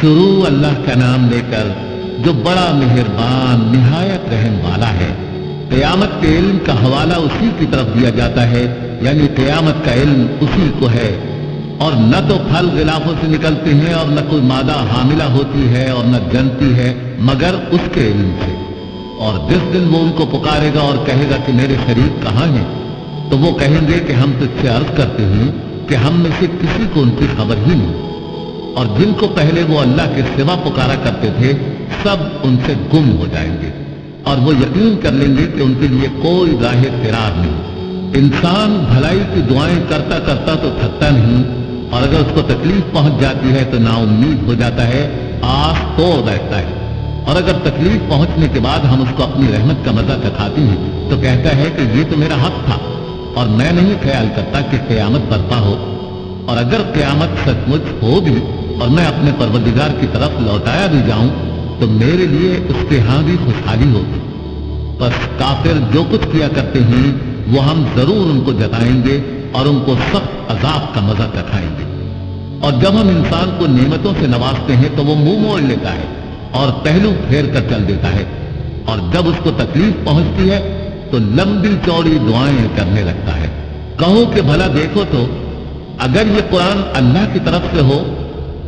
شروع اللہ کا نام لے کر جو بڑا مہربان نہایت رحم والا ہے۔ قیامت کے علم کا حوالہ اسی کی طرف دیا جاتا ہے، یعنی قیامت کا علم اسی کو ہے، اور نہ تو پھل غلافوں سے نکلتے ہیں اور نہ کوئی مادہ حاملہ ہوتی ہے اور نہ جنتی ہے مگر اس کے علم سے۔ اور جس دن وہ ان کو پکارے گا اور کہے گا کہ میرے شریک کہاں ہیں، تو وہ کہیں گے کہ ہم تجھ سے عرض کرتے ہیں کہ ہم میں سے کسی کو ان کی خبر ہی نہیں، اور جن کو پہلے وہ اللہ کے سوا پکارا کرتے تھے سب ان سے گم ہو جائیں گے، اور وہ یقین کر لیں گے کہ ان کے لیے کوئی راہ فرار نہیں۔ انسان بھلائی کی دعائیں کرتا کرتا تو تھکتا نہیں، اور اگر اس کو تکلیف پہنچ جاتی ہے تو نا امید ہو جاتا ہے، آس توڑ بیٹھتا ہے، اور اگر تکلیف پہنچنے کے بعد ہم اس کو اپنی رحمت کا مزہ چکھاتے ہیں تو کہتا ہے کہ یہ تو میرا حق تھا اور میں نہیں خیال کرتا کہ قیامت برپا ہو، اور اگر قیامت سچ مچ ہو بھی اور میں اپنے پروردگار کی طرف لوٹایا بھی جاؤں تو میرے لیے اس کے ہاں بھی خوشحالی ہوگی۔ بس کافر جو کچھ کیا کرتے ہیں وہ ہم ضرور ان کو جتائیں گے اور ان کو سخت عذاب کا مزہ چکھائیں گے۔ اور جب ہم انسان کو نعمتوں سے نوازتے ہیں تو وہ منہ موڑ لیتا ہے اور پہلو پھیر کر چل دیتا ہے، اور جب اس کو تکلیف پہنچتی ہے تو لمبی چوڑی دعائیں کرنے لگتا ہے۔ کہو کہ بھلا دیکھو تو اگر یہ قرآن اللہ کی طرف سے ہو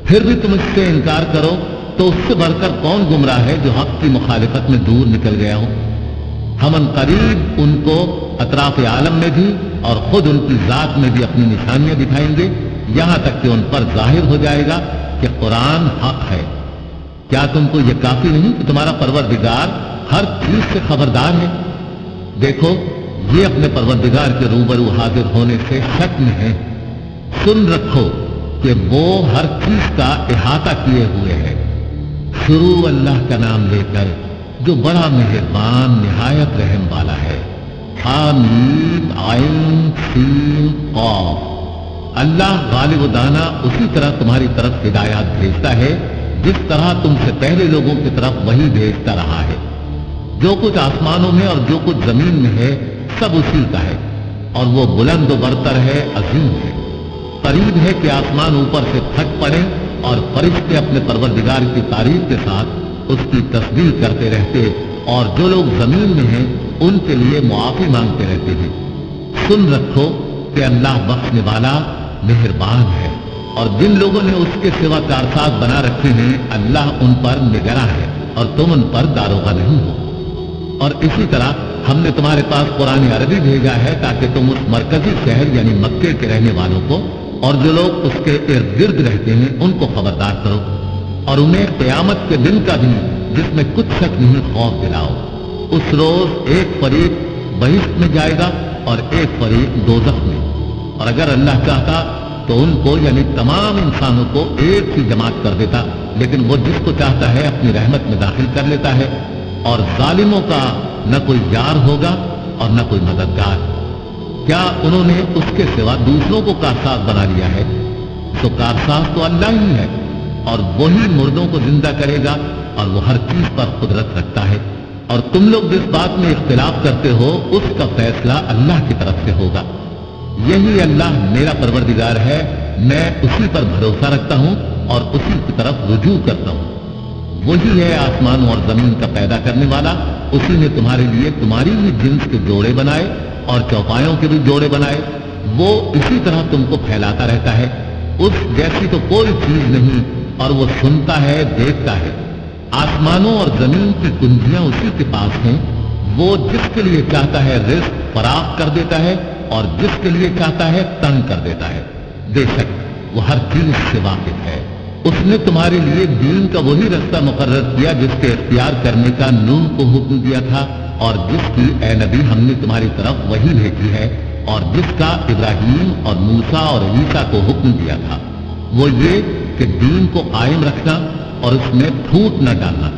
پھر بھی تم اس سے انکار کرو تو اس سے بڑھ کر کون گمراہ ہے جو حق کی مخالفت میں دور نکل گیا ہو۔ ہم ان قریب ان کو اطراف عالم میں بھی اور خود ان کی ذات میں بھی اپنی نشانیاں دکھائیں گے، یہاں تک کہ ان پر ظاہر ہو جائے گا کہ قرآن حق ہے۔ کیا تم کو یہ کافی نہیں کہ تمہارا پروردگار ہر چیز سے خبردار ہے؟ دیکھو یہ اپنے پروردگار کے روبرو حاضر ہونے سے شک میں ہے۔ سن رکھو کہ وہ ہر چیز کا احاطہ کیے ہوئے ہے۔ شروع اللہ کا نام لے کر جو بڑا مہربان نہایت رحم والا ہے۔ حامیم عین سین قاف۔ اللہ غالب و دانا اسی طرح تمہاری طرف ہدایات بھیجتا ہے جس طرح تم سے پہلے لوگوں کی طرف وہی بھیجتا رہا ہے۔ جو کچھ آسمانوں میں اور جو کچھ زمین میں ہے سب اسی کا ہے، اور وہ بلند و برتر ہے، عظیم ہے۔ قریب ہے کہ آسمان اوپر سے پھٹ پڑے اور فرشتے اپنے پروردگار کی تعریف کے ساتھ اس کی تسبیح کرتے رہتے، اور جو لوگ زمین میں ہیں ان کے لیے معافی مانگتے رہتے ہیں۔ سن رکھو کہ اللہ بخشنے والا مہربان ہے، اور جن لوگوں نے اس کے سوا کارساز بنا رکھے ہیں اللہ ان پر نگراں ہے اور تم ان پر داروغہ نہیں ہو۔ اور اسی طرح ہم نے تمہارے پاس قرآن عربی بھیجا ہے تاکہ تم اس مرکزی شہر یعنی مکے کے رہنے والوں کو اور جو لوگ اس کے ارد گرد رہتے ہیں ان کو خبردار کرو، اور انہیں قیامت کے دن کا بھی جس میں کچھ شک نہیں خوف دلاؤ۔ اس روز ایک فریق بہشت میں جائے گا اور ایک فریق دوزخ میں، اور اگر اللہ چاہتا تو ان کو یعنی تمام انسانوں کو ایک ہی جماعت کر دیتا، لیکن وہ جس کو چاہتا ہے اپنی رحمت میں داخل کر لیتا ہے، اور ظالموں کا نہ کوئی یار ہوگا اور نہ کوئی مددگار۔ کیا انہوں نے اس کے سوا دوسروں کو کارساز بنا لیا ہے؟ تو کارساز تو اللہ ہی ہے، اور وہی مردوں کو زندہ کرے گا، اور وہ ہر چیز پر قدرت رکھتا ہے۔ اور تم لوگ جس بات میں اختلاف کرتے ہو اس کا فیصلہ اللہ کی طرف سے ہوگا۔ یہی اللہ میرا پروردگار ہے، میں اسی پر بھروسہ رکھتا ہوں اور اسی کی طرف رجوع کرتا ہوں۔ وہی ہے آسمانوں اور زمین کا پیدا کرنے والا، اسی نے تمہارے لیے تمہاری ہی جنس کے جوڑے بنائے اور چوپایوں کے بھی جوڑے بنائے۔ وہ اسی طرح تم کو پھیلاتا رہتا ہے، اس جیسی تو کوئی چیز نہیں، اور وہ سنتا ہے، دیکھتا ہے۔ آسمانوں اور زمین کی کنجیاں اسی کے پاس ہیں، وہ جس کے لیے چاہتا ہے رزق فراخ کر دیتا ہے اور جس کے لیے چاہتا ہے تنگ کر دیتا ہے۔ بے شک وہ ہر چیز سے واقف ہے۔ اس نے تمہارے لیے دین کا وہی رستہ مقرر کیا جس کے اختیار کرنے کا نوح کو حکم دیا تھا، اور جس کی اے نبی ہم نے تمہاری طرف وہی بھیجی ہے، اور جس کا ابراہیم اور موسیٰ اور عیسیٰ کو حکم دیا تھا، وہ یہ کہ دین کو قائم رکھنا اور اس میں پھوٹ نہ ڈالنا۔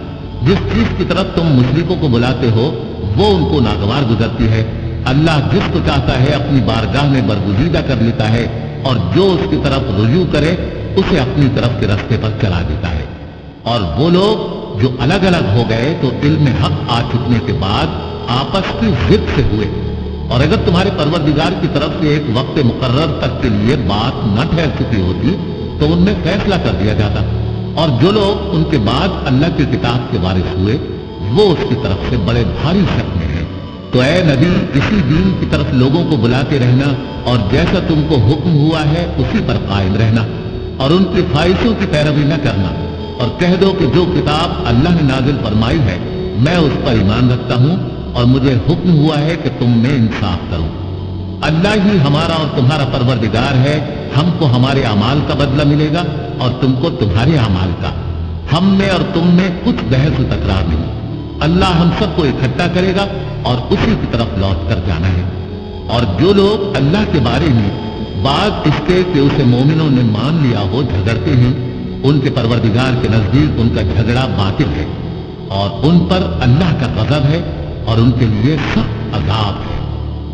جس چیز کی طرف تم مشرکوں کو بلاتے ہو وہ ان کو ناگوار گزرتی ہے۔ اللہ جس کو چاہتا ہے اپنی بارگاہ میں برگزیدہ کر لیتا ہے، اور جو اس کی طرف رجوع کرے اسے اپنی طرف کے راستے پر چلا دیتا ہے۔ اور وہ لوگ جو الگ الگ ہو گئے تو علم حق آ چکنے کے بعد آپس کی ضد سے ہوئے، اور اگر تمہارے پروردگار کی طرف سے ایک وقت مقرر تک کے لیے بات نہ ٹھہر چکی ہوتی تو ان میں فیصلہ کر دیا جاتا، اور جو لوگ ان کے بعد اللہ کی کتاب کے وارث ہوئے وہ اس کی طرف سے بڑے بھاری شک میں ہیں۔ تو اے نبی اسی دین کی طرف لوگوں کو بلاتے رہنا اور جیسا تم کو حکم ہوا ہے اسی پر قائم رہنا اور ان کی خواہشوں کی پیروی نہ کرنا، اور کہہ دو کہ جو کتاب اللہ نے نازل فرمائی ہے میں اس پر ایمان رکھتا ہوں اور مجھے حکم ہوا ہے کہ تم میں انصاف کرو۔ اللہ ہی ہمارا اور تمہارا پروردگار ہے، ہم کو ہمارے اعمال کا بدلہ ملے گا اور تم کو تمہارے اعمال کا، ہم میں اور تم میں کچھ بحث و تکرار نہیں۔ اللہ ہم سب کو اکٹھا کرے گا اور اسی کی طرف لوٹ کر جانا ہے۔ اور جو لوگ اللہ کے بارے میں بعد اس کے کہ اسے مومنوں نے مان لیا ہو جھگڑتے ہیں، ان کے پروردگار کے نزدیک ان کا جھگڑا باطل ہے اور ان پر اللہ کا غضب ہے اور ان کے لیے سخت عذاب ہے۔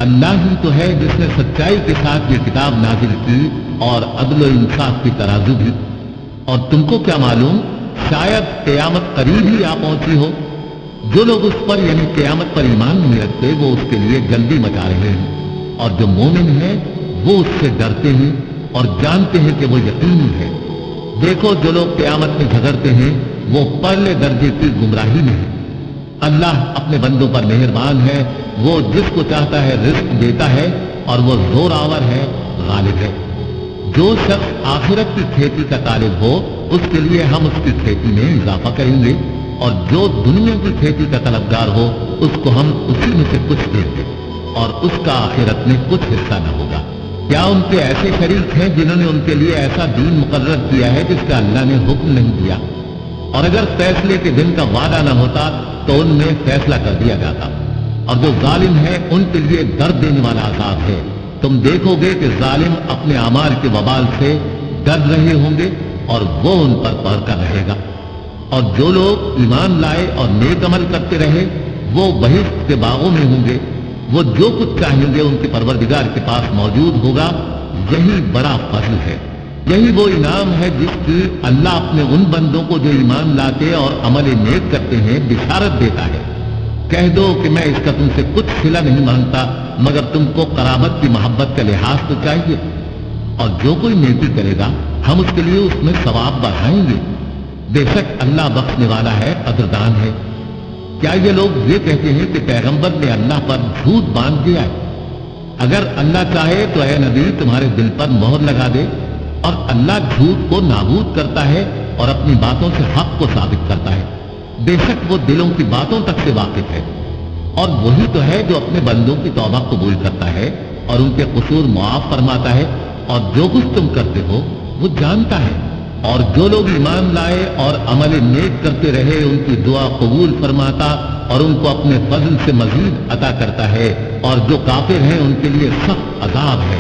اللہ ہی تو ہے جس نے سچائی کے ساتھ یہ کتاب نازل کی اور عدل و انصاف کی ترازو بھی، اور تم کو کیا معلوم شاید قیامت قریب ہی آ پہنچی ہو۔ جو لوگ اس پر یعنی قیامت پر ایمان نہیں رکھتے وہ اس کے لیے جلدی مچا رہے ہیں، اور جو مومن ہیں وہ اس سے ڈرتے ہیں اور جانتے ہیں کہ وہ یقینی ہے۔ دیکھو جو لوگ قیامت میں جھگڑتے ہیں وہ پرلے درجے کی گمراہی میں ہیں۔ اللہ اپنے بندوں پر مہربان ہے، وہ جس کو چاہتا ہے رزق دیتا ہے اور وہ زور آور ہے، غالب ہے۔ جو شخص آخرت کی کھیتی کا طالب ہو اس کے لیے ہم اس کی کھیتی میں اضافہ کریں گے، اور جو دنیا کی کھیتی کا طلبگار ہو اس کو ہم اسی میں سے کچھ دیں گے اور اس کا آخرت میں کچھ حصہ نہ ہوگا۔ کیا ان کے ایسے شریک ہیں جنہوں نے ان کے لیے ایسا دین مقرر کیا ہے جس کا اللہ نے حکم نہیں دیا؟ اور اگر فیصلے کے دن کا وعدہ نہ ہوتا تو ان میں فیصلہ کر دیا جاتا، اور جو ظالم ہے ان کے لیے درد دینے والا عذاب ہے۔ تم دیکھو گے کہ ظالم اپنے اعمال کے وبال سے ڈر رہے ہوں گے اور وہ ان پر پڑ کر رہے گا۔ اور جو لوگ ایمان لائے اور نیک عمل کرتے رہے وہ بہشت کے باغوں میں ہوں گے، وہ جو کچھ چاہیں گے ان کے پروردگار کے پاس موجود ہوگا۔ یہی بڑا فضل ہے، یہی وہ انعام ہے جس کی اللہ اپنے ان بندوں کو جو ایمان لاتے اور عمل نیک کرتے ہیں بشارت دیتا ہے۔ کہہ دو کہ میں اس کا تم سے کچھ صلہ نہیں مانگتا مگر تم کو قرابت کی محبت کا لحاظ تو چاہیے، اور جو کوئی نیکی کرے گا ہم اس کے لیے اس میں ثواب بڑھائیں گے۔ بے شک اللہ بخشنے والا ہے، قدردان ہے۔ کیا یہ لوگ یہ کہتے ہیں کہ پیغمبر نے اللہ پر جھوٹ باندھ دیا ہے؟ اگر اللہ چاہے تو اے نبی تمہارے دل پر مہر لگا دے، اور اللہ جھوٹ کو نابود کرتا ہے اور اپنی باتوں سے حق کو ثابت کرتا ہے۔ بے شک وہ دلوں کی باتوں تک سے واقف ہے، اور وہی تو ہے جو اپنے بندوں کی توبہ قبول کرتا ہے اور ان کے قصور معاف فرماتا ہے، اور جو کچھ تم کرتے ہو وہ جانتا ہے۔ اور جو لوگ ایمان لائے اور عمل نیک کرتے رہے ان کی دعا قبول فرماتا اور ان کو اپنے فضل سے مزید عطا کرتا ہے، اور جو کافر ہیں ان کے لیے سخت عذاب ہے۔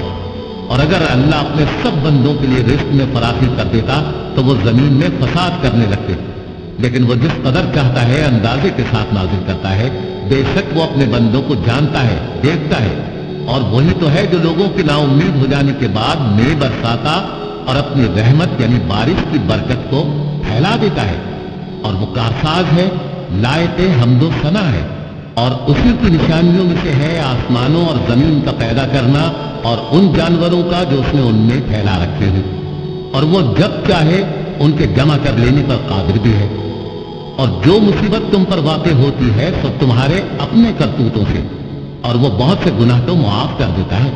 اور اگر اللہ اپنے سب بندوں کے لیے رزق میں فراخی کر دیتا تو وہ زمین میں فساد کرنے لگتے، لیکن وہ جس قدر چاہتا ہے اندازے کے ساتھ نازل کرتا ہے۔ بے شک وہ اپنے بندوں کو جانتا ہے، دیکھتا ہے، اور وہی تو ہے جو لوگوں کی نا امید ہو جانے کے بعد میں برساتا اور اپنی رحمت یعنی بارش کی برکت کو پھیلا دیتا ہے، اور وہ کارساز ہے، لائق حمد و ثنا ہے۔ اور اسی کی نشانیوں میں سے ہے آسمانوں اور زمین کا پیدا کرنا اور ان جانوروں کا جو اس نے ان میں پھیلا رکھے ہیں، اور وہ جب چاہے ان کے جمع کر لینے پر قادر بھی ہے۔ اور جو مصیبت تم پر واقع ہوتی ہے سب تمہارے اپنے کرتوتوں سے، اور وہ بہت سے گناہ تو معاف کر دیتا ہے۔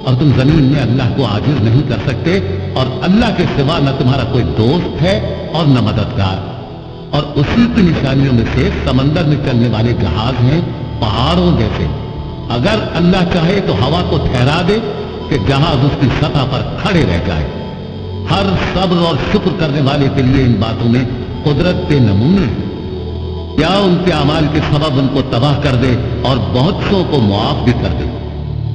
اور تم زمین میں اللہ کو عاجز نہیں کر سکتے، اور اللہ کے سوا نہ تمہارا کوئی دوست ہے اور نہ مددگار۔ اور اسی کی نشانیوں میں سے سمندر میں چلنے والے جہاز ہیں پہاڑوں جیسے۔ اگر اللہ چاہے تو ہوا کو ٹھہرا دے کہ جہاز اس کی سطح پر کھڑے رہ جائے۔ ہر صبر اور شکر کرنے والے کے لیے ان باتوں میں قدرت کے نمونے ہیں۔ کیا ان کے اعمال کے سبب ان کو تباہ کر دے اور بہت سو کو معاف بھی کر دے،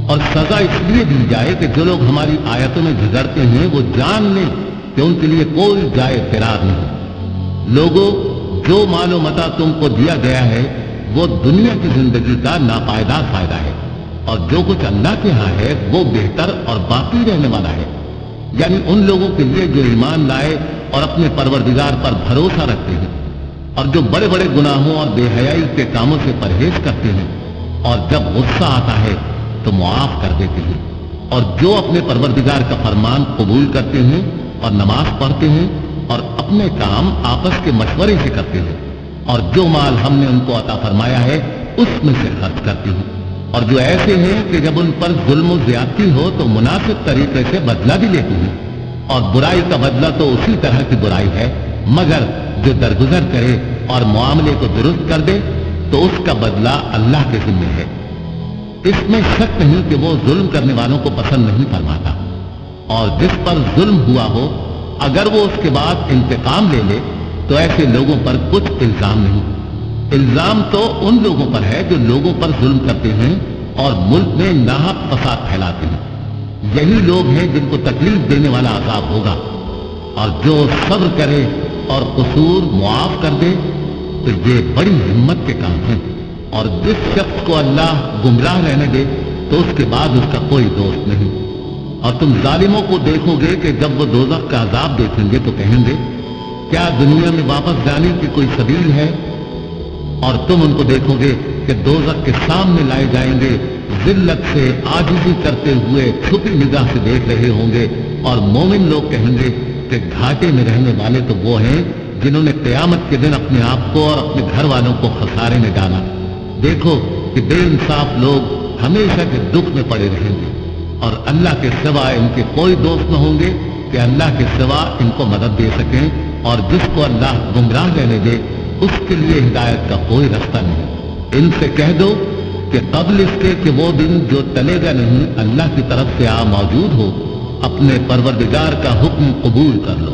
اور سزا اس لیے دی جائے کہ جو لوگ ہماری آیتوں میں جھگڑتے ہیں وہ جان لیں کہ ان کے لیے کوئی جائے فرار نہیں۔ لوگوں، جو مال و متاع تم کو دیا گیا ہے وہ دنیا کی زندگی کا ناپائیدار فائدہ ہے، اور جو کچھ اللہ کے ہاں ہے وہ بہتر اور باقی رہنے والا ہے، یعنی ان لوگوں کے لیے جو ایمان لائے اور اپنے پروردگار پر بھروسہ رکھتے ہیں، اور جو بڑے بڑے گناہوں اور بے حیائی کے کاموں سے پرہیز کرتے ہیں، اور جب غصہ آتا ہے تو معاف کر دیتے ہیں، اور جو اپنے پروردگار کا فرمان قبول کرتے ہیں اور نماز پڑھتے ہیں اور اپنے کام آپس کے مشورے سے کرتے ہیں، اور جو مال ہم نے ان کو عطا فرمایا ہے اس میں سے خرچ کرتے ہیں، اور جو ایسے ہیں کہ جب ان پر ظلم و زیادتی ہو تو مناسب طریقے سے بدلہ بھی لیتے ہیں، اور برائی کا بدلہ تو اسی طرح کی برائی ہے، مگر جو درگزر کرے اور معاملے کو درست کر دے تو اس کا بدلہ اللہ کے ذمہ ہے۔ اس میں شک نہیں کہ وہ ظلم کرنے والوں کو پسند نہیں فرماتا، اور جس پر ظلم ہوا ہو اگر وہ اس کے بعد انتقام لے لے تو ایسے لوگوں پر کچھ الزام نہیں۔ الزام تو ان لوگوں پر ہے جو لوگوں پر ظلم کرتے ہیں اور ملک میں ناحق فساد پھیلاتے ہیں، یہی لوگ ہیں جن کو تکلیف دینے والا عذاب ہوگا، اور جو صبر کرے اور قصور معاف کر دے تو یہ بڑی ہمت کے کام ہیں، اور جس شخص کو اللہ گمراہ رہنے دے تو اس کے بعد اس کا کوئی دوست نہیں۔ اور تم ظالموں کو دیکھو گے کہ جب وہ دوزخ کا عذاب دیکھیں گے تو کہیں گے کیا دنیا میں واپس جانے کی کوئی سبیل ہے؟ اور تم ان کو دیکھو گے کہ دوزخ کے سامنے لائے جائیں گے، ذلت سے عاجزی کرتے ہوئے چھپی نگاہ سے دیکھ رہے ہوں گے، اور مومن لوگ کہیں گے کہ گھاٹے میں رہنے والے تو وہ ہیں جنہوں نے قیامت کے دن اپنے آپ کو اور اپنے گھر والوں کو خسارے میں ڈالا۔ دیکھو کہ بے انصاف لوگ ہمیشہ کے دکھ میں پڑے رہیں گے، اور اللہ کے سوا ان کے کوئی دوست نہ ہوں گے کہ اللہ کے سوا ان کو مدد دے سکیں، اور جس کو اللہ گمراہ رہنے دے اس کے لیے ہدایت کا کوئی رستہ نہیں۔ ان سے کہہ دو کہ قبل اس کے کہ وہ دن جو ٹلے گا نہیں اللہ کی طرف سے موجود ہو، اپنے پروردگار کا حکم قبول کر لو۔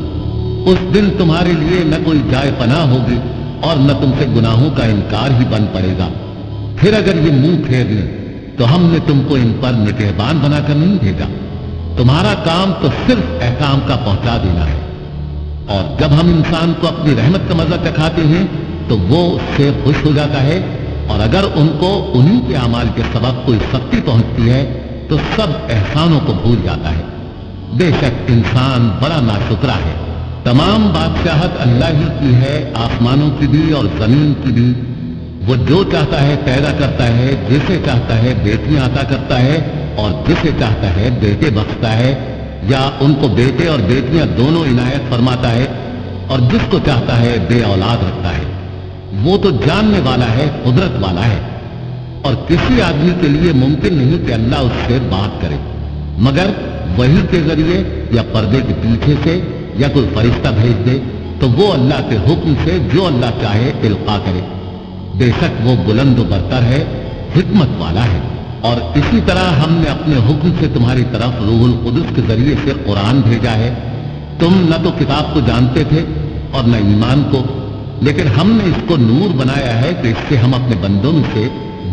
اس دن تمہارے لیے نہ کوئی جائے پناہ ہوگی اور نہ تم سے گناہوں کا انکار ہی بن پڑے گا۔ پھر اگر یہ منہ پھیر لیں تو ہم نے تم کو ان پر نگہبان بنا کر نہیں بھیجا، تمہارا کام تو صرف احکام کا پہنچا دینا ہے، اور جب ہم انسان کو اپنی رحمت کا مزہ چکھاتے ہیں تو وہ اس سے خوش ہو جاتا ہے، اور اگر ان کو انہی کے اعمال کے سبب کوئی سختی پہنچتی ہے تو سب احسانوں کو بھول جاتا ہے۔ بے شک انسان بڑا ناشکرا ہے۔ تمام بادشاہت اللہ ہی کی ہے، آسمانوں کی بھی اور زمین کی بھی۔ وہ جو چاہتا ہے پیدا کرتا ہے، جسے چاہتا ہے بیٹیاں عطا کرتا ہے، اور جسے چاہتا ہے بیٹے بخشتا ہے، یا ان کو بیٹے اور بیٹیاں دونوں عنایت فرماتا ہے، اور جس کو چاہتا ہے بے اولاد رکھتا ہے۔ وہ تو جاننے والا ہے، قدرت والا ہے، اور کسی آدمی کے لیے ممکن نہیں کہ اللہ اس سے بات کرے مگر وحی کے ذریعے یا پردے کے پیچھے سے، یا کوئی فرشتہ بھیج دے تو وہ اللہ کے حکم سے جو اللہ چاہے القا کرے۔ بے شک وہ بلند و برتر ہے، حکمت والا ہے۔ اور اسی طرح ہم نے اپنے حکم سے تمہاری طرف روح القدس کے ذریعے سے قرآن بھیجا ہے۔ تم نہ تو کتاب کو جانتے تھے اور نہ ایمان کو، لیکن ہم نے اس کو نور بنایا ہے کہ اس سے ہم اپنے بندوں میں سے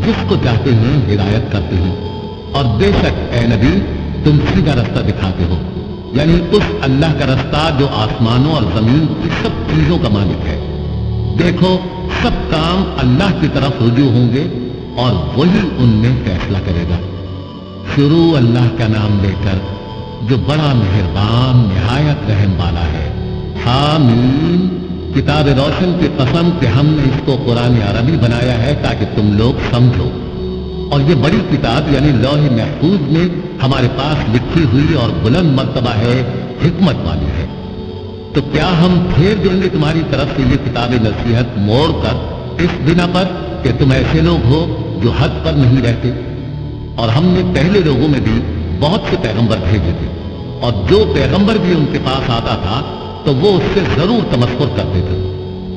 جس کو چاہتے ہیں ہدایت کرتے ہیں۔ اور بے شک اے نبی تم سیدھا رستہ دکھاتے ہو، یعنی اس اللہ کا رستہ جو آسمانوں اور زمین کی سب چیزوں کا مالک ہے۔ دیکھو سب کام اللہ کی طرف رجوع ہوں گے اور وہی ان میں فیصلہ کرے گا۔ شروع اللہ کا نام لے کر جو بڑا مہربان نہایت رحم والا ہے۔ حامیم، کتاب روشن کی قسم کہ ہم نے اس کو قرآن عربی بنایا ہے تاکہ تم لوگ سمجھو، اور یہ بڑی کتاب یعنی لوح محفوظ میں ہمارے پاس لکھی ہوئی اور بلند مرتبہ ہے، حکمت والی ہے۔ تو کیا ہم پھیر دیں گے تمہاری طرف سے یہ کتاب نصیحت موڑ کر اس بنا پر کہ تم ایسے لوگ ہو جو حد پر نہیں رہتے؟ اور ہم نے پہلے لوگوں میں بھی بہت سے پیغمبر بھیجے تھے، اور جو پیغمبر بھی ان کے پاس آتا تھا تو وہ اس سے ضرور تمسخر کرتے تھے،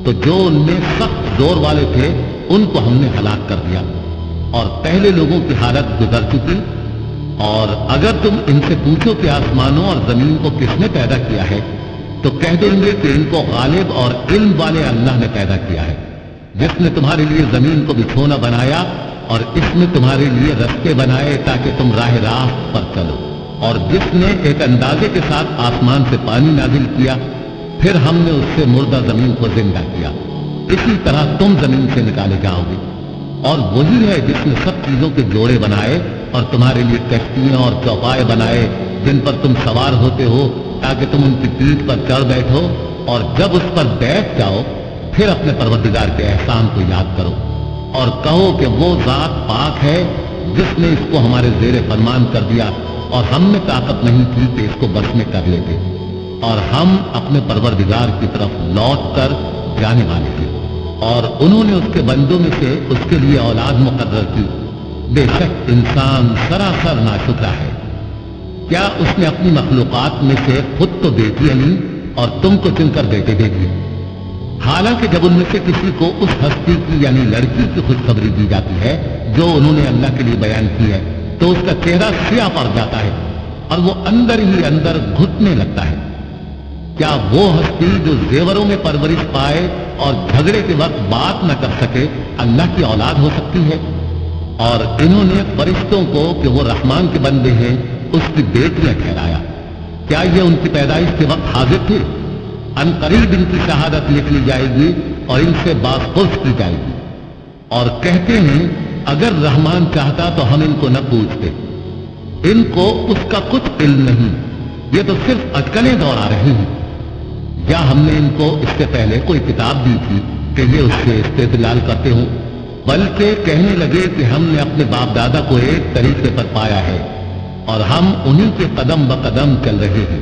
تو جو ان میں سخت زور والے تھے ان کو ہم نے ہلاک کر دیا، اور پہلے لوگوں کی حالت گزر چکی۔ اور اگر تم ان سے پوچھو کہ آسمانوں اور زمین کو کس نے پیدا کیا ہے تو کہہ دیں گے کہ ان کو غالب اور علم والے اللہ نے پیدا کیا ہے، جس نے تمہارے لیے زمین کو بچھونا بنایا اور اس میں تمہارے لیے رستے بنائے تاکہ تم راہ راست پر چلو، اور جس نے ایک اندازے کے ساتھ آسمان سے پانی نازل کیا، پھر ہم نے اس سے مردہ زمین کو زندہ کیا، اسی طرح تم زمین سے نکالے جاؤ گے۔ اور وہی ہے جس نے سب چیزوں کے جوڑے بنائے اور تمہارے لیے کشتیاں اور چوپائے بنائے جن پر تم سوار ہوتے ہو تاکہ تم ان کی پیٹھ پر چڑھ بیٹھو، اور جب اس پر بیٹھ جاؤ پھر اپنے پروردگار کے احسان کو یاد کرو اور کہو کہ وہ ذات پاک ہے جس نے اس کو ہمارے زیر فرمان کر دیا اور ہم نے طاقت نہیں کی کہ اس کو بس میں کر لیتے۔ اور ہم اپنے پروردگار کی طرف لوٹ کر جانے والے ہیں۔ اور انہوں نے اس کے بندوں میں سے اس کے لیے اولاد مقرر کی۔ بے شک انسان سراسر ناشکرا ہے۔ کیا اس نے اپنی مخلوقات میں سے خود تو بیٹیاں لی اور تم کو چن کر بیٹے دے دیے؟ حالانکہ جب ان میں سے کسی کو اس ہستی کی یعنی لڑکی کی خوشخبری دی جاتی ہے جو انہوں نے اللہ کے لیے بیان کی ہے تو اس کا چہرہ سیاہ پڑ جاتا ہے اور وہ اندر ہی اندر گھٹنے لگتا ہے۔ کیا وہ ہستی جو زیوروں میں پرورش پائے اور جھگڑے کے وقت بات نہ کر سکے اللہ کی اولاد ہو سکتی ہے؟ اور انہوں نے فرشتوں کو کہ وہ رحمان کے بندے ہیں اس کی بیٹیاں ٹھہرایا۔ کیا یہ ان کی پیدائش کے وقت حاضر تھے؟ ان قریب ان کی شہادت لکھ لی جائے گی اور ان سے بازپرس کی جائے گی۔ اور کہتے ہیں اگر رحمان چاہتا تو ہم ان کو نہ پوچھتے، ان کو اس کا کچھ علم نہیں، یہ تو صرف اٹکلیں دوڑا رہے ہیں۔ یا ہم نے ان کو اس سے پہلے کوئی کتاب دی تھی کہ یہ اس سے استدلال کرتے ہوں؟ بلکہ کہنے لگے کہ ہم نے اپنے باپ دادا کو ایک طریقے پر پایا ہے اور ہم انہی کے قدم بقدم چل رہے ہیں۔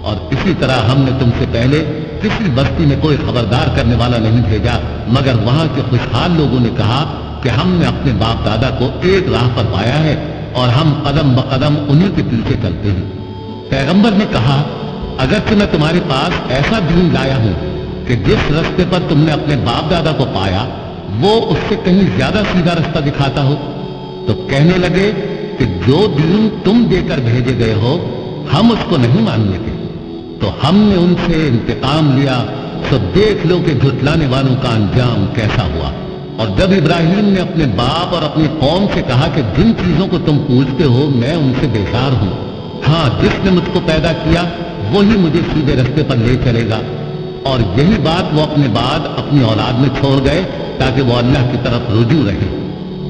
اور اسی طرح ہم نے تم سے پہلے کسی بستی میں کوئی خبردار کرنے والا نہیں بھیجا مگر وہاں کے خوشحال لوگوں نے کہا کہ ہم نے اپنے باپ دادا کو ایک راہ پر پایا ہے اور ہم قدم بقدم انہی کے پیچھے چلتے ہیں۔ پیغمبر نے کہا اگرچہ میں تمہارے پاس ایسا دین لایا ہوں کہ جس رستے پر تم نے اپنے باپ دادا کو پایا وہ اس سے کہیں زیادہ سیدھا رستہ دکھاتا ہو، تو کہنے لگے کہ جو دین تم دے کر بھیجے گئے ہو ہم اس کو نہیں ماننے کے۔ تو ہم نے ان سے انتقام لیا، سو دیکھ لو کہ جھٹلانے والوں کا انجام کیسا ہوا۔ اور جب ابراہیم نے اپنے باپ اور اپنی قوم سے کہا کہ جن چیزوں کو تم پوچھتے ہو میں ان سے بیزار ہوں، ہاں جس نے مجھ کو پیدا کیا وہی مجھے سیدھے رستے پر لے چلے گا، اور یہی بات وہ اپنے بعد اپنی اولاد میں چھوڑ گئے تاکہ وہ اللہ کی طرف رجوع رہے۔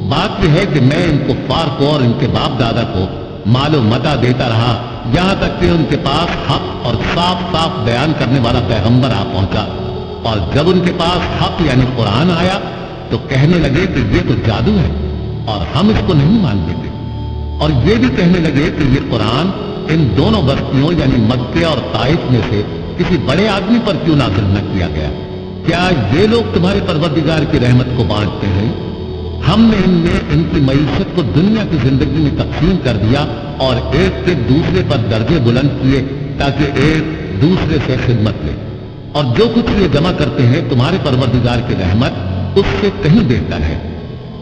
بات یہ ہے کہ میں ان کفار کو اور ان کے باپ دادا کو مال و متاع دیتا رہا یہاں تک کہ ان کے پاس حق اور صاف صاف بیان کرنے والا پیغمبر آ پہنچا، اور جب ان کے پاس حق یعنی قرآن آیا تو کہنے لگے کہ یہ تو جادو ہے اور ہم اس کو نہیں مان لیتے، اور یہ بھی کہنے لگے کہ یہ قرآن ان دونوں بستیوں یعنی مکہ اور طائف میں سے کسی بڑے آدمی پر کیوں نازل نہ کیا گیا؟ کیا یہ لوگ تمہارے پروردگار کی رحمت کو بانٹتے ہیں؟ ہم نے ان کی معیشت کو دنیا کی زندگی میں تقسیم کر دیا اور ایک کے دوسرے پر درجے بلند کیے تاکہ ایک دوسرے سے خدمت لے، اور جو کچھ یہ جمع کرتے ہیں تمہارے پروردگار کی رحمت اس سے کہیں بہتر ہے۔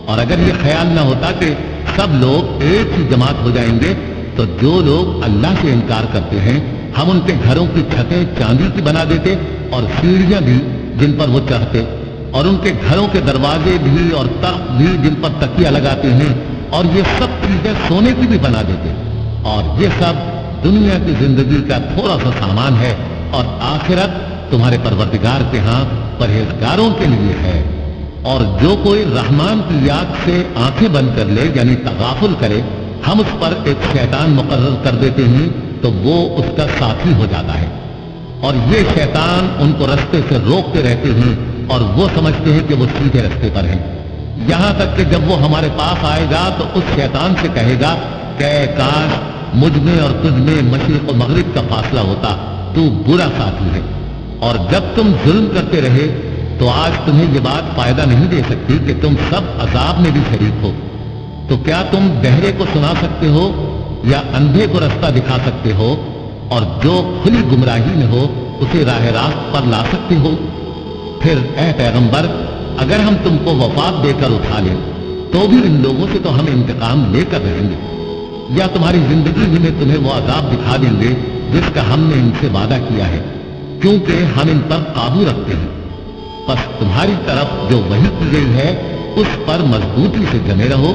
اور اگر یہ خیال نہ ہوتا کہ سب لوگ ایک ہی جماعت ہو جائیں گے تو جو لوگ اللہ سے انکار کرتے ہیں ہم ان کے گھروں کی چھتیں چاندی کی بنا دیتے اور سیڑھیاں بھی جن پر وہ چڑھتے، اور ان کے گھروں کے دروازے بھی اور تخت بھی جن پر تکیہ لگاتے ہیں، اور یہ سب چیزیں سونے کی بھی بنا دیتے، اور یہ سب دنیا کی زندگی کا تھوڑا سا سامان ہے، اور آخرت تمہارے پروردگار کے ہاں پرہیزگاروں کے لیے ہے۔ اور جو کوئی رحمان کی یاد سے آنکھیں بند کر لے یعنی تغافل کرے ہم اس پر ایک شیطان مقرر کر دیتے ہیں تو وہ اس کا ساتھی ہو جاتا ہے، اور یہ شیطان ان کو رستے سے روکتے رہتے ہیں اور وہ سمجھتے ہیں کہ وہ سیدھے رستے پر ہیں، یہاں تک کہ جب وہ ہمارے پاس آئے گا تو اس شیطان سے کہے گا کہ اے کاش مجھ میں اور تجھ میں مشرق و مغرب کا فاصلہ ہوتا، تو برا ساتھی ہے۔ اور جب تم ظلم کرتے رہے تو آج تمہیں یہ بات فائدہ نہیں دے سکتی کہ تم سب عذاب میں بھی شریک ہو۔ تو کیا تم بہرے کو سنا سکتے ہو یا اندھے کو رستہ دکھا سکتے ہو، اور جو کھلی گمراہی میں ہو اسے راہ راست پر لا سکتے ہو؟ پھر اے پیغمبر اگر ہم تم کو وفات دے کر اٹھا لیں تو بھی ان لوگوں سے تو ہم انتقام لے کر رہیں گے، یا تمہاری زندگی ہی میں تمہیں وہ عذاب دکھا دیں گے جس کا ہم نے ان سے وعدہ کیا ہے، کیونکہ ہم ان پر قابو رکھتے ہیں۔ بس تمہاری طرف جو وحی کی گئی ہے اس پر مضبوطی سے جمے رہو،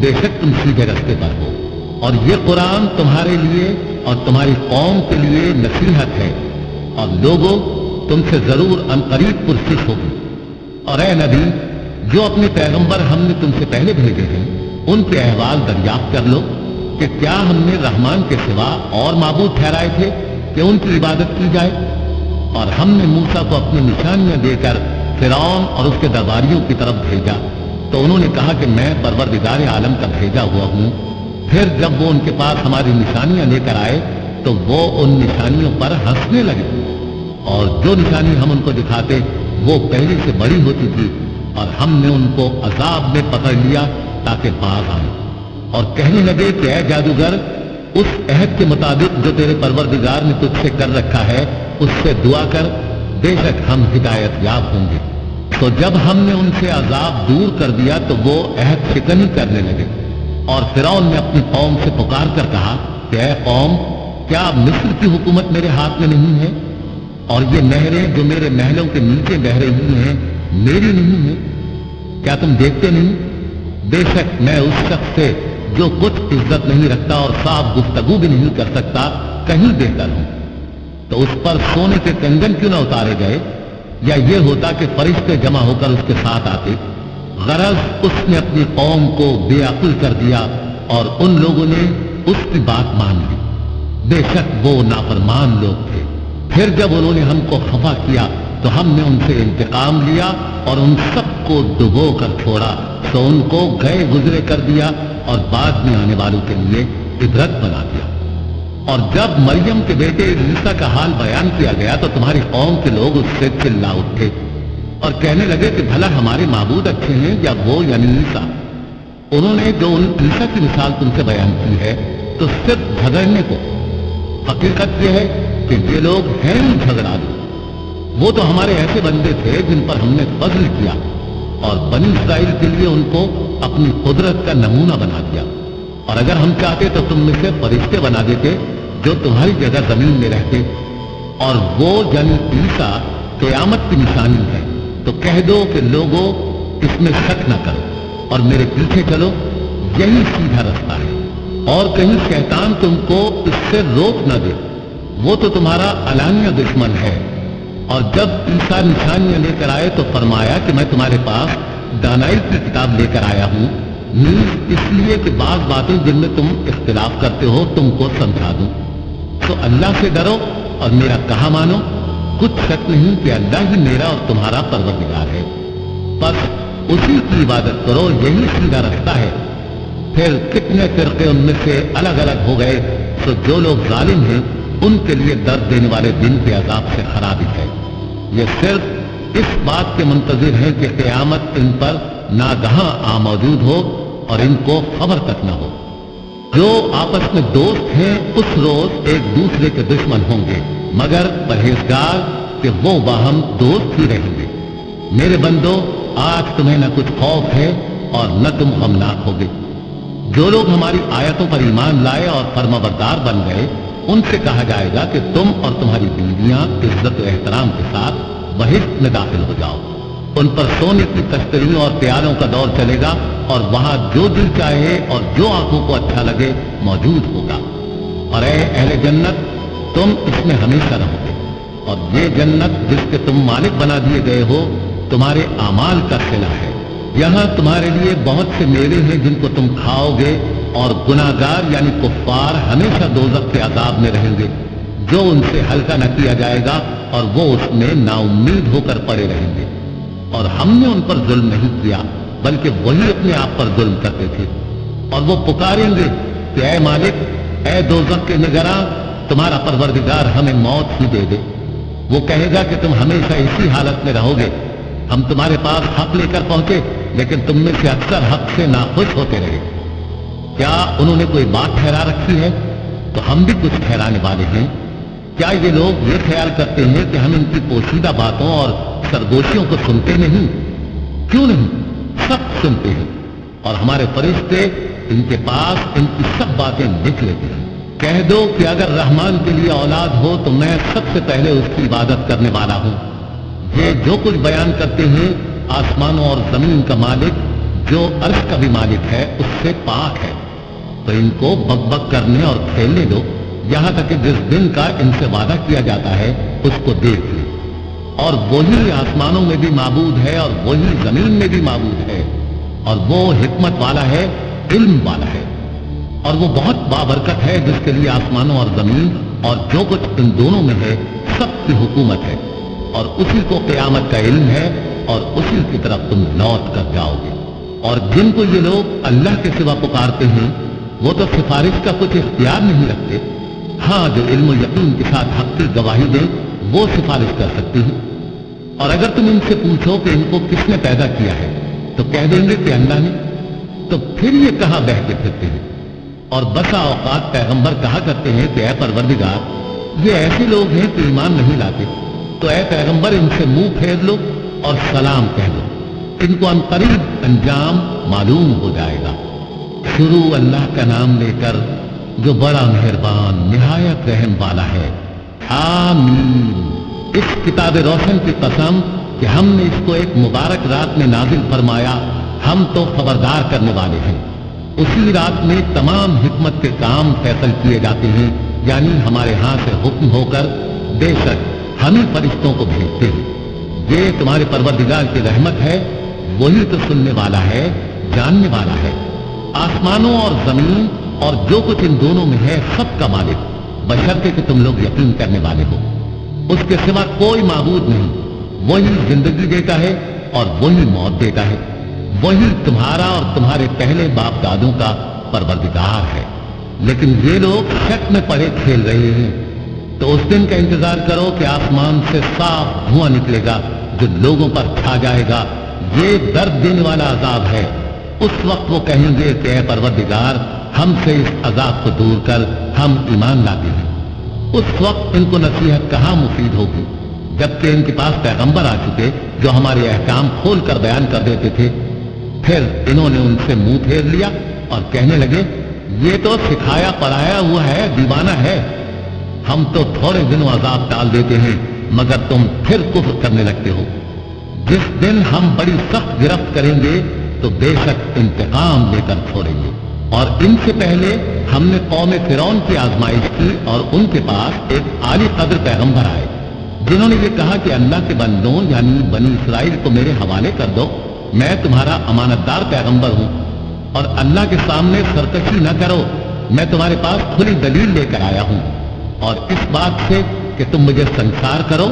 بے شک تم سیدھے رستے پر ہو، اور یہ قرآن تمہارے لیے اور تمہاری قوم کے لیے نصیحت ہے، اور لوگوں تم سے ضرور ان قریب پرسش ہوگی۔ اور اے نبی جو اپنے پیغمبر ہم نے تم سے پہلے بھیجے ہیں ان کے احوال دریافت کر لو کہ کیا ہم نے رحمان کے سوا اور معبود ٹھہرائے تھے کہ ان کی عبادت کی جائے؟ اور ہم نے موسیٰ کو اپنی نشانیاں دے کر فرعون اور اس کے درباریوں کی طرف بھیجا تو انہوں نے کہا کہ میں پروردگار عالم کا بھیجا ہوا ہوں۔ پھر جب وہ ان کے پاس ہماری نشانیاں لے کر آئے تو وہ ان نشانیوں پر ہنسنے لگے، اور جو نشانی ہم ان کو دکھاتے وہ پہلے سے بڑی ہوتی تھی، اور ہم نے ان کو عذاب میں پکڑ لیا تاکہ باز آئیں، اور کہنے لگے کہ اے جادوگر، اس عہد کے مطابق جو تیرے پروردگار نے تجھ سے کر رکھا ہے اس سے دعا کر، بے شک ہم ہدایت یاب ہوں گے۔ تو جب ہم نے ان سے عذاب دور کر دیا تو وہ عہد شکنی کرنے لگے، اور فرعون نے اپنی قوم سے پکار کر کہا کہ اے قوم، کیا مصر کی حکومت میرے ہاتھ میں نہیں ہے، اور یہ نہریں جو میرے محلوں کے نیچے بہ رہی ہیں میری نہیں ہیں؟ کیا تم دیکھتے نہیں؟ بے شک میں اس شخص سے جو کچھ عزت نہیں رکھتا اور صاف گفتگو بھی نہیں کر سکتا کہیں بہتر ہوں۔ تو اس پر سونے کے کنگن کیوں نہ اتارے گئے، یا یہ ہوتا کہ فرشتے جمع ہو کر اس کے ساتھ آتے؟ غرض اس نے اپنی قوم کو بے عقل کر دیا، اور ان لوگوں نے اس کی بات مان لی، بے شک وہ نافرمان لوگ تھے۔ پھر جب انہوں نے ہم کو خفا کیا تو ہم نے ان سے انتقام لیا اور ان سب کو ڈبو کر چھوڑا، تو ان کو گئے گزرے کر دیا اور بعد میں آنے والوں کے لیے عبرت بنا دیا۔ اور جب مریم کے بیٹے عیسیٰ کا حال بیان کیا گیا تو تمہاری قوم کے لوگ اس سے چلا اٹھے اور کہنے لگے کہ بھلا ہمارے معبود اچھے ہیں یا وہ یعنی عیسیٰ؟ انہوں نے جو ان عیسیٰ کی مثال تم سے بیان کی ہے تو صرف جھگڑنے کو، حقیقت یہ ہے کہ یہ لوگ ہیں ہی جھگڑالو۔ وہ تو ہمارے ایسے بندے تھے جن پر ہم نے فضل کیا، اور بنی اسرائیل کے لیے ان کو اپنی قدرت کا نمونہ بنا دیا، اور اگر ہم چاہتے تو تم میں سے فرشتے بنا دیتے جو تمہاری جگہ زمین میں رہتے، اور وہ یعنی عیسیٰ قیامت کی نشانی ہے۔ تو کہہ دو کہ لوگوں اس میں شک نہ کرو اور میرے پیچھے چلو، یہی سیدھا رستہ ہے، اور کہیں شیطان تم کو اس سے روک نہ دے، وہ تو تمہارا علانیہ دشمن ہے۔ اور جب عیسیٰ نشانیاں لے کر آئے تو فرمایا کہ میں تمہارے پاس دانائی کی کتاب لے کر آیا ہوں، نیز اس لیے کہ بعض باتیں جن میں تم اختلاف کرتے ہو تم کو سمجھا دوں۔ تو اللہ سے ڈرو اور میرا کہا مانو، کچھ شک نہیں کہ اللہ ہی میرا اور تمہارا پروردگار ہے، بس اسی کی عبادت کرو، یہی سیدھا رستہ ہے۔ پھر کتنے فرقے ان میں سے الگ الگ ہو گئے، تو جو لوگ ظالم ہیں ان کے لیے درد دینے والے دن کے عذاب سے خرابی ہے۔ یہ صرف اس بات کے منتظر ہیں کہ قیامت ان پر ناگہاں آ موجود ہو اور ان کو خبر تک نہ ہو۔ جو آپس میں دوست ہیں اس روز ایک دوسرے کے دشمن ہوں گے، مگر پرہیزگار کہ وہ باہم دوست ہی رہیں گے۔ میرے بندو، آج تمہیں نہ کچھ خوف ہے اور نہ تم غمناک ہوگے۔ جو لوگ ہماری آیتوں پر ایمان لائے اور فرمانبردار بن گئے ان سے کہا جائے گا کہ تم اور تمہاری بیویاں عزت و احترام کے ساتھ بہشت میں داخل ہو جاؤ۔ ان پر سونے کی تشتریوں اور پیالوں کا دور چلے گا، اور وہاں جو دل چاہے اور جو آنکھوں کو اچھا لگے موجود ہوگا۔ اور اے اہل جنت، تم اس میں ہمیشہ رہو گے، اور یہ جنت جس کے تم مالک بنا دیے گئے ہو تمہارے اعمال کا صلہ ہے۔ یہاں تمہارے لیے بہت سے میوے ہیں جن کو تم کھاؤ گے، اور گناہگار یعنی کفار ہمیشہ دوزخ کے عذاب میں رہیں گے، جو ان سے ہلکا نہ کیا جائے گا، اور وہ اس میں نا امید ہو کر پڑے رہیں گے۔ اور ہم نے ان پر ظلم نہیں کیا بلکہ وہی اپنے آپ پر ظلم کرتے تھے۔ اور وہ پکاریں گے کہ اے مالک، اے دوزخ کے نگراں، تمہارا پروردگار ہمیں موت ہی دے دے۔ وہ کہے گا کہ تم ہمیشہ اسی حالت میں رہو گے، ہم تمہارے پاس حق لے کر پہنچے لیکن تم میں سے اکثر حق سے ناخوش ہوتے رہے۔ کیا انہوں نے کوئی بات ٹھہرا رکھی ہے؟ تو ہم بھی کچھ ٹھہرانے والے ہیں۔ کیا یہ لوگ یہ خیال کرتے ہیں کہ ہم ان کی پوشیدہ باتوں اور سرگوشیوں کو سنتے نہیں؟ کیوں نہیں، سب سنتے ہیں، اور ہمارے فرشتے ان کے پاس ان کی سب باتیں لکھ لیتے ہیں۔ کہہ دو کہ اگر رحمان کے لیے اولاد ہو تو میں سب سے پہلے اس کی عبادت کرنے والا ہوں۔ یہ جو کچھ بیان کرتے ہیں آسمانوں اور زمین کا مالک جو عرش کا بھی مالک ہے اس سے پاک ہے۔ تو ان کو بک بک کرنے اور کھیلنے دو، یہاں تک کہ جس دن کا ان سے وعدہ کیا جاتا ہے اس کو دیکھ لیں۔ اور وہی آسمانوں میں بھی معبود ہے اور وہی زمین میں بھی معبود ہے، اور وہ حکمت والا ہے، علم والا ہے، اور وہ بہت بابرکت ہے جس کے لیے آسمانوں اور زمین اور جو کچھ ان دونوں میں ہے سب کی حکومت ہے، اور اسی کو قیامت کا علم ہے، اور اسی کی طرف تم لوٹ کر جاؤ گے۔ اور جن کو یہ لوگ اللہ کے سوا پکارتے ہیں وہ تو سفارش کا کچھ اختیار نہیں رکھتے، ہاں جو علم و یقین کے ساتھ حق کی گواہی دے وہ سفارش کر سکتی ہے۔ اور اگر تم ان سے پوچھو کہ ان کو کس نے پیدا کیا ہے تو کہہ دیں گے کہ اللہ نے، تو پھر یہ کہاں بہتے پھرتے ہیں؟ اور بسا اوقات پیغمبر کہا کرتے ہیں کہ اے پروردگار یہ ایسے لوگ ہیں کہ ایمان نہیں لاتے، تو اے پیغمبر ان سے منہ پھیر لو اور سلام کہہ دو، ان کو عنقریب انجام معلوم ہو جائے گا۔ شروع اللہ کا نام لے کر جو بڑا مہربان نہایت رحم والا ہے۔ آمین۔ اس کتاب روشن کی قسم کہ ہم نے اس کو ایک مبارک رات میں نازل فرمایا، ہم تو خبردار کرنے والے ہیں۔ اسی رات میں تمام حکمت کے کام فیصل کیے جاتے ہیں، یعنی ہمارے ہاں سے حکم ہو کر بے شک ہم ہی فرشتوں کو بھیجتے ہیں۔ یہ تمہارے پروردگار کی رحمت ہے، وہی تو سننے والا ہے، جاننے والا ہے۔ آسمانوں اور زمین اور جو کچھ ان دونوں میں ہے سب کا مالک، بشرطے کہ تم لوگ یقین کرنے والے ہو۔ اس کے سوا کوئی معبود نہیں، وہی زندگی دیتا ہے اور وہی موت دیتا ہے، وہی تمہارا اور تمہارے پہلے باپ دادوں کا پروردگار ہے۔ لیکن یہ لوگ شک میں پڑے کھیل رہے ہیں، تو اس دن کا انتظار کرو کہ آسمان سے صاف دھواں نکلے گا جو لوگوں پر چھا جائے گا، یہ درد دینے والا عذاب ہے۔ اس وقت وہ کہیں گے کہ اے پروردگار ہم سے اس عذاب کو دور کر، ہم ایمان لاتے ہیں۔ اس وقت ان کو نصیحت کہاں مفید ہوگی، جبکہ ان کے پاس پیغمبر آ چکے جو ہمارے احکام کھول کر بیان کر دیتے تھے۔ پھر انہوں نے ان سے منہ پھیر لیا اور کہنے لگے یہ تو سکھایا پڑھایا ہوا ہے، دیوانہ ہے، ہم تو تھوڑے دنوں عذاب ٹال دیتے ہیں مگر تم پھر کفر کرنے لگتے ہو۔ جس دن ہم بڑی سخت گرفت کریں گے تو بے شک انتقام لے کر چھوڑیں گے۔ اور ان سے پہلے ہم نے قوم فرعون کی آزمائش کی اور ان کے پاس ایک عالی قدر پیغمبر آئے جنہوں نے یہ کہا کہ اللہ کے بندوں یعنی بنی اسرائیل کو میرے حوالے کر دو، میں تمہارا امانت دار پیغمبر ہوں، اور اللہ کے سامنے سرکشی نہ کرو، میں تمہارے پاس کھلی دلیل لے کر آیا ہوں، اور اس بات سے کہ تم مجھے سنسار کرو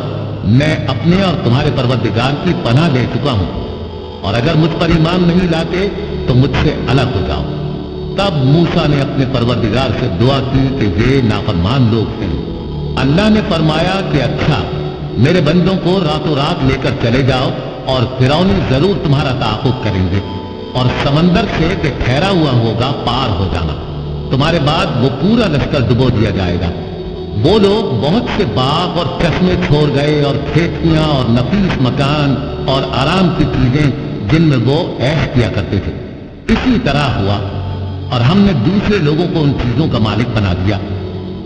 میں اپنے اور تمہارے پروردگار کی پناہ لے چکا ہوں، اور اگر مجھ پر ایمان نہیں لاتے تو مجھ سے الگ ہو جاؤ۔ تب موسیٰ نے اپنے پروردگار سے دعا کی کہ یہ نافرمان لوگ ہیں۔ اللہ نے فرمایا کہ اچھا، میرے بندوں کو راتوں رات لے کر چلے جاؤ اور فرعونی ضرور تمہارا تعاقب کریں گے، اور سمندر سے کہ ٹھہرا ہوا ہوگا پار ہو جانا، تمہارے بعد وہ پورا لشکر ڈبو دیا جائے گا۔ وہ لوگ بہت سے باغ اور قصبے چھوڑ گئے اور کھیتیاں اور نفیس مکان اور آرام کی چیزیں جن میں وہ عیش کیا کرتے تھے۔ اسی طرح ہوا اور ہم نے دوسرے لوگوں کو ان چیزوں کا مالک بنا دیا۔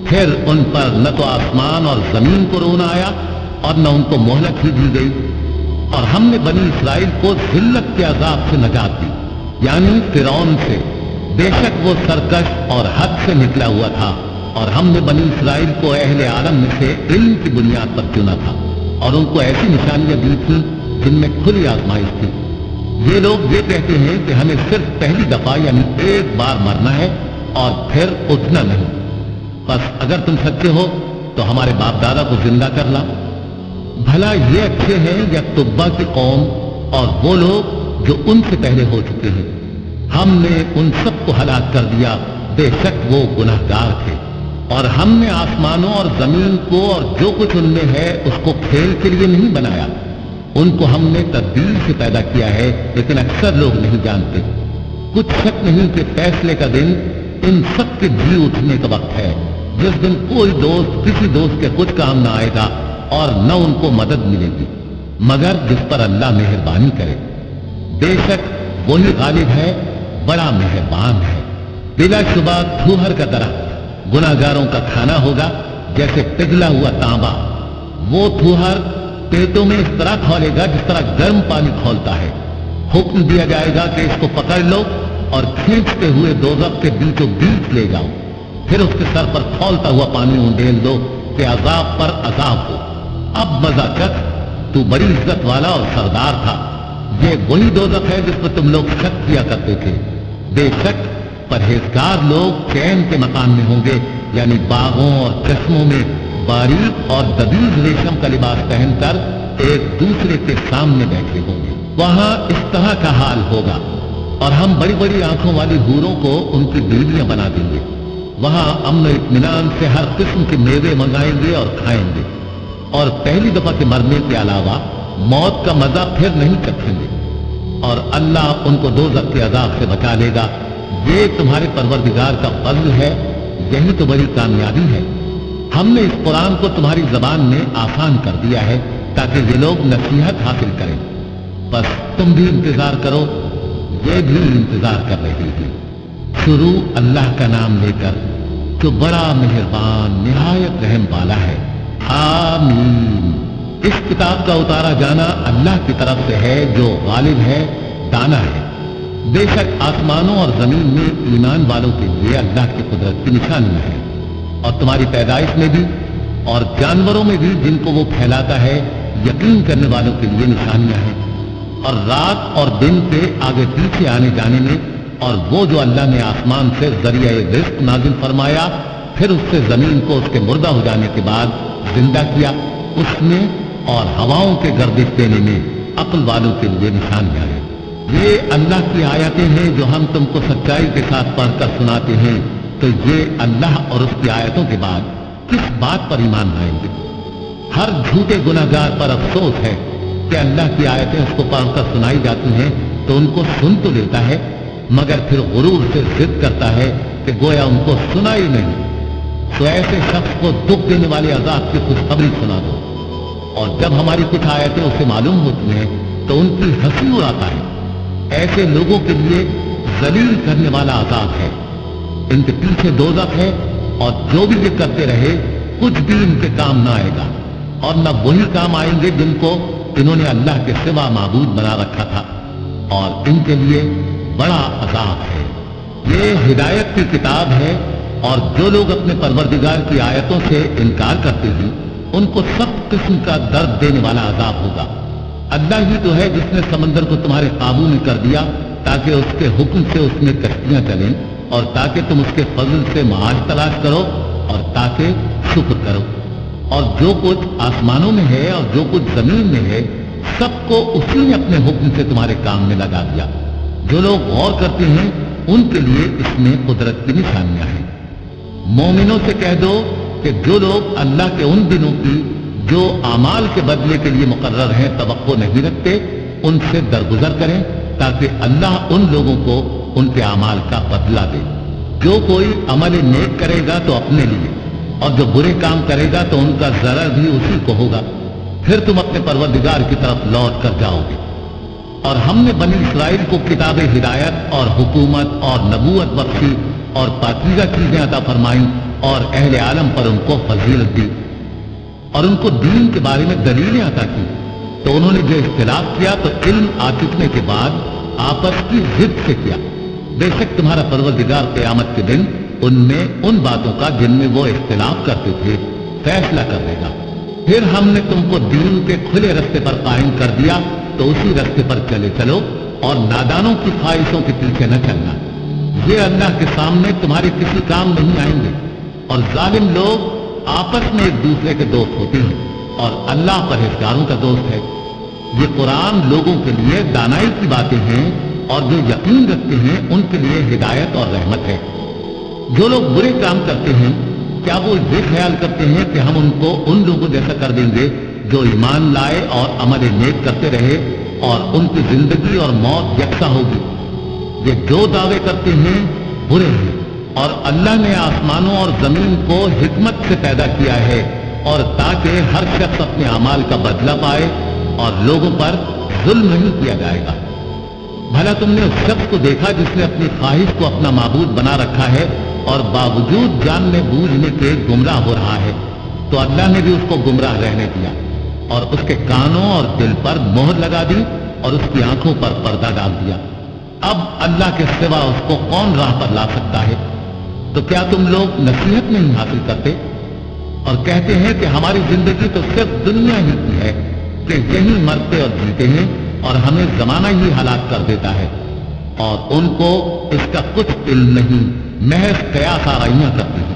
پھر ان پر نہ تو آسمان اور زمین کو رونا آیا اور نہ ان کو مہلت ہی دی گئی، اور ہم نے بنی اسرائیل کو ذلت کے عذاب سے نجات دی، یعنی فرعون سے، بے شک وہ سرکش اور حد سے نکلا ہوا تھا، اور ہم نے بنی اسرائیل کو اہل عالم میں سے علم کی بنیاد پر چنا تھا، اور ان کو ایسی نشانیاں دی تھیں جن میں کھلی آزمائش تھی۔ یہ لوگ یہ کہتے ہیں کہ ہمیں صرف پہلی دفعہ یعنی ایک بار مرنا ہے اور پھر اٹھنا نہیں، بس اگر تم سچے ہو تو ہمارے باپ دادا کو زندہ کر لا۔ بھلا یہ اچھے ہیں یا تبا کی قوم اور وہ لوگ جو ان سے پہلے ہو چکے ہیں؟ ہم نے ان سب کو ہلاک کر دیا، بے شک وہ گناہگار تھے۔ اور ہم نے آسمانوں اور زمین کو اور جو کچھ ان میں ہے اس کو کھیل کے لیے نہیں بنایا، ان کو ہم نے تدبیر سے پیدا کیا ہے، لیکن اکثر لوگ نہیں جانتے۔ کچھ شک نہیں کہ فیصلے کا دن ان سب کے جی اٹھنے کا وقت ہے، جس دن کوئی دوست کسی دوست کے کچھ کام نہ آئے گا اور نہ ان کو مدد ملے گی مگر جس پر اللہ مہربانی کرے۔ بے شک وہی غالب ہے، بڑا مہربان ہے۔ بلا شبہ تھوہر کا درخت گناہگاروں کا کھانا ہوگا، جیسے پگھلا ہوا تانبا۔ وہ تھوہر پیٹوں میں اس طرح کھولے گا جس طرح گرم پانی کھولتا ہے۔ حکم دیا جائے گا کہ اس کو پکڑ لو اور کھینچتے ہوئے دوزخ کے بیچوں بیچ لے جاؤ، پھر اس کے سر پر کھولتا ہوا پانی اونڈیل دو کہ عذاب پر عذاب ہو۔ اب مزہ چکھ، تو بڑی عزت والا اور سردار تھا۔ یہ وہی دوزخ ہے جس پر تم لوگ شک کیا کرتے تھے۔ بے شک پرہیزگار لوگ چین کے مکان میں ہوں گے، یعنی باغوں اور چشموں میں باریک اور دبیز ریشم کا لباس پہن کر ایک دوسرے کے سامنے بیٹھے ہوں گے۔ وہاں اس طرح کا حال ہوگا، اور ہم بڑی بڑی آنکھوں والی حوروں کو ان کی بیویاں بنا دیں گے، وہاں امن و اطمینان سے ہر قسم کے میوے منگائیں گے اور کھائیں گے، اور پہلی دفعہ کے مرنے کے علاوہ موت کا مزہ پھر نہیں چکھیں گے، اور اللہ ان کو دوزخ کے عذاب سے بچا لے گا۔ یہ تمہارے پروردگار کا فضل ہے، یہی تو بڑی کامیابی ہے۔ ہم نے اس قرآن کو تمہاری زبان میں آسان کر دیا ہے تاکہ یہ لوگ نصیحت حاصل کریں، بس تم بھی انتظار کرو، یہ بھی انتظار کر رہی ہے۔ شروع اللہ کا نام لے کر جو بڑا مہربان نہایت رحم والا ہے۔ آمین۔ اس کتاب کا اتارا جانا اللہ کی طرف سے ہے جو غالب ہے، دانا ہے۔ بے شک آسمانوں اور زمین میں ایمان والوں کے لیے اللہ کی قدرت کی نشانیاں ہیں، اور تمہاری پیدائش میں بھی اور جانوروں میں بھی جن کو وہ پھیلاتا ہے یقین کرنے والوں کے لیے نشانیاں ہیں، اور رات اور دن کے آگے پیچھے آنے جانے میں، اور وہ جو اللہ نے آسمان سے ذریعہ رزق نازل فرمایا پھر اس سے زمین کو اس کے مردہ ہو جانے کے بعد زندہ کیا، اس میں اور ہواؤں کے گردش دینے میں عقل والوں کے لیے نشانیاں ہیں۔ یہ اللہ کی آیتیں ہیں جو ہم تم کو سچائی کے ساتھ پڑھ کر سناتے ہیں، تو یہ اللہ اور اس کی آیتوں کے بعد کس بات پر ایمان لائیں گے؟ ہر جھوٹے گناہگار پر افسوس ہے کہ اللہ کی آیتیں اس کو پڑھ کر سنائی جاتی ہیں تو ان کو سن تو لیتا ہے، مگر پھر غرور سے ضد کرتا ہے کہ گویا ان کو سنا ہی نہیں۔ تو ایسے شخص کو دکھ دینے والے عذاب کی خوشخبری سنا دو، اور جب ہماری کچھ آیتیں اسے معلوم ہوتی ہیں تو ان کی ہنسی اڑاتا ہے۔ ایسے لوگوں کے لیے ذلیل کرنے والا عذاب ہے، ان کے پیچھے دوزخ ہے، اور جو بھی یہ کرتے رہے کچھ بھی ان کے کام نہ آئے گا، اور نہ وہی کام آئیں گے جن کو انہوں نے اللہ کے سوا معبود بنا رکھا تھا، اور ان کے لیے بڑا عذاب ہے۔ یہ ہدایت کی کتاب ہے، اور جو لوگ اپنے پروردگار کی آیتوں سے انکار کرتے ہیں ان کو سب قسم کا درد دینے والا عذاب ہوگا۔ اللہ ہی تو ہے جس نے سمندر کو تمہارے قابو میں کر دیا تاکہ اس کے حکم سے اس میں کشتیاں چلیں، اور تاکہ تم اس کے فضل سے معاش تلاش کرو، اور تاکہ شکر کرو۔ اور جو کچھ آسمانوں میں ہے اور جو کچھ زمین میں ہے سب کو اسی نے اپنے حکم سے تمہارے کام میں لگا دیا۔ جو لوگ غور کرتے ہیں ان کے لیے اس میں قدرت کی نشانیاں ہیں۔ مومنوں سے کہہ دو کہ جو لوگ اللہ کے ان دنوں کی جو اعمال کے بدلے کے لیے مقرر ہیں توقع نہیں رکھتے ان سے درگزر کریں تاکہ اللہ ان لوگوں کو ان کے اعمال کا بدلہ دے۔ جو کوئی عمل نیک کرے گا تو اپنے لیے، اور جو برے کام کرے گا تو ان کا ضرر بھی اسی کو ہوگا، پھر تم اپنے پروردگار کی طرف لوٹ کر جاؤ گے۔ اور ہم نے بنی اسرائیل کو کتاب ہدایت اور حکومت اور نبوت بخشی اور پاکیزہ چیزیں عطا فرمائیں، اور اہل عالم پر ان کو فضیلت دی، اور ان کو دین کے بارے میں دلیلیں عطا کی، تو انہوں نے جو اختلاف کیا تو علم آ چکنے کے بعد آپس کی ضد سے کیا۔ بے شک تمہارا پروردگار قیامت کے دن ان میں ان باتوں کا جن میں وہ اختلاف کرتے تھے فیصلہ کر دے گا۔ پھر ہم نے تم کو دین کے کھلے رستے پر قائم کر دیا تو اسی رستے پر چلے چلو، اور نادانوں کی خواہشوں کے پیچھے نہ چلنا، یہ اللہ کے سامنے تمہارے کسی کام نہیں آئیں گے۔ اور ظالم لوگ آپس میں ایک دوسرے کے دوست ہوتے ہیں، اور اللہ پرہیزگاروں کا دوست ہے۔ یہ قرآن لوگوں کے لیے دانائی کی باتیں ہیں، اور جو یقین رکھتے ہیں ان کے لیے ہدایت اور رحمت ہے۔ جو لوگ برے کام کرتے ہیں کیا وہ یہ خیال کرتے ہیں کہ ہم ان کو ان لوگوں جیسا کر دیں گے جو ایمان لائے اور عمل نیک کرتے رہے اور ان کی زندگی اور موت یکساں ہوگی؟ یہ جو دعوے کرتے ہیں برے ہیں، اور اللہ نے آسمانوں اور زمین کو حکمت سے پیدا کیا ہے، اور تاکہ ہر شخص اپنے اعمال کا بدلہ پائے اور لوگوں پر ظلم نہیں کیا جائے گا۔ بھلا تم نے اس شخص کو دیکھا جس نے اپنی خواہش کو اپنا معبود بنا رکھا ہے اور باوجود جاننے بوجھنے کے گمراہ ہو رہا ہے؟ تو اللہ نے بھی اس کو گمراہ رہنے دیا، اور اس کے کانوں اور دل پر مہر لگا دی، اور اس کی آنکھوں پر پردہ ڈال دیا۔ اب اللہ کے سوا اس کو کون راہ پر لا سکتا ہے؟ تو کیا تم لوگ نصیحت نہیں حاصل کرتے اور کہتے ہیں کہ ہماری زندگی تو صرف دنیا ہی کی ہے، کہ یہی مرتے اور جیتے ہیں اور ہمیں زمانہ ہی ہلاک کر دیتا ہے، اور ان کو اس کا کچھ علم نہیں، محض قیاس آرائیاں کرتے ہیں۔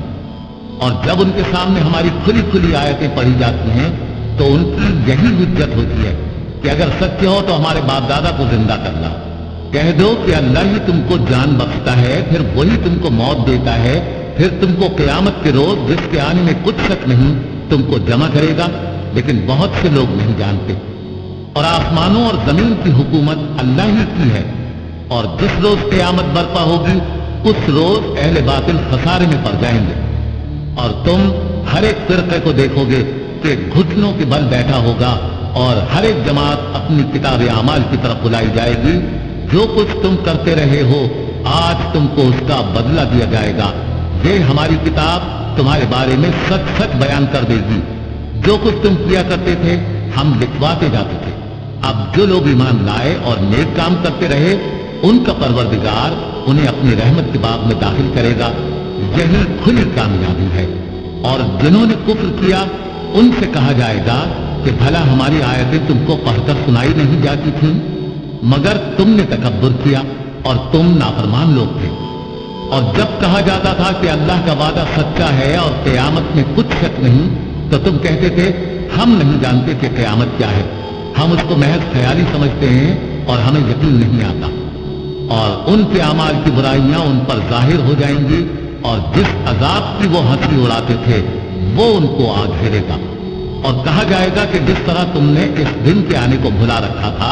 اور جب ان کے سامنے ہماری کھلی کھلی آیتیں پڑھی جاتی ہیں تو ان کی یہی حجت ہوتی ہے کہ اگر سچے ہو تو ہمارے باپ دادا کو زندہ کرنا۔ کہہ دو کہ اللہ ہی تم کو جان بخشتا ہے، پھر وہی تم کو موت دیتا ہے، پھر تم کو قیامت کے روز جس کے آنے میں کچھ شک نہیں تم کو جمع کرے گا، لیکن بہت سے لوگ نہیں جانتے۔ اور آسمانوں اور زمین کی حکومت اللہ ہی کی ہے، اور جس روز قیامت برپا ہوگی اس روز اہل باطل خسارے میں پڑ جائیں گے۔ اور تم ہر ایک فرقے کو دیکھو گے کہ گھٹنوں کے بل بیٹھا ہوگا، اور ہر ایک جماعت اپنی کتاب اعمال کی طرف بلائی جائے گی۔ جو کچھ تم کرتے رہے ہو آج تم کو اس کا بدلہ دیا جائے گا۔ یہ ہماری کتاب تمہارے بارے میں سچ سچ بیان کر دے گی۔ جو کچھ تم کیا کرتے تھے ہم لکھواتے جاتے تھے۔ اب جو لوگ ایمان لائے اور نیک کام کرتے رہے ان کا پروردگار انہیں اپنی رحمت کے باغ میں داخل کرے گا۔ یہی کھلی کامیابی ہے۔ اور جنہوں نے کفر کیا ان سے کہا جائے گا کہ بھلا ہماری آیتیں تم کو پڑھ کر سنائی نہیں جاتی تھیں، مگر تم نے تکبر کیا اور تم نافرمان لوگ تھے۔ اور جب کہا جاتا تھا کہ اللہ کا وعدہ سچا ہے اور قیامت میں کچھ شک نہیں، تو تم کہتے تھے ہم نہیں جانتے کہ قیامت کیا ہے، ہم اس کو محض خیالی سمجھتے ہیں اور ہمیں یقین نہیں آتا۔ اور ان کے اعمال کی برائیاں ان پر ظاہر ہو جائیں گی، اور جس عذاب کی وہ ہنسی اڑاتے تھے وہ ان کو آ گھیرے گا۔ اور کہا جائے گا کہ جس طرح تم نے اس دن کے آنے کو بھلا رکھا تھا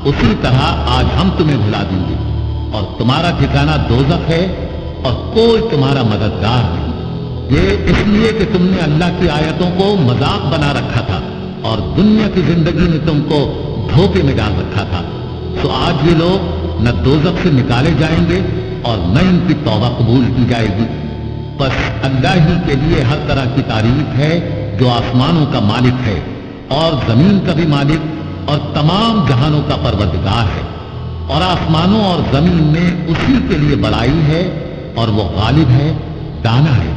اسی طرح آج ہم تمہیں بھلا دیں گے، اور تمہارا ٹھکانہ دوزخ ہے اور کوئی تمہارا مددگار نہیں۔ یہ اس لیے کہ تم نے اللہ کی آیتوں کو مذاق بنا رکھا تھا اور دنیا کی زندگی میں تم کو دھوکے میں ڈال رکھا تھا، تو آج یہ لوگ نہ دوزخ سے نکالے جائیں گے اور نہ ان کی توبہ قبول کی جائے گی۔ بس اللہ ہی کے لیے ہر طرح کی تعریف ہے جو آسمانوں کا مالک ہے اور زمین کا بھی مالک اور تمام جہانوں کا پروردگار ہے۔ اور آسمانوں اور زمین میں اسی کے لیے بڑائی ہے اور وہ غالب ہے، دانا ہے۔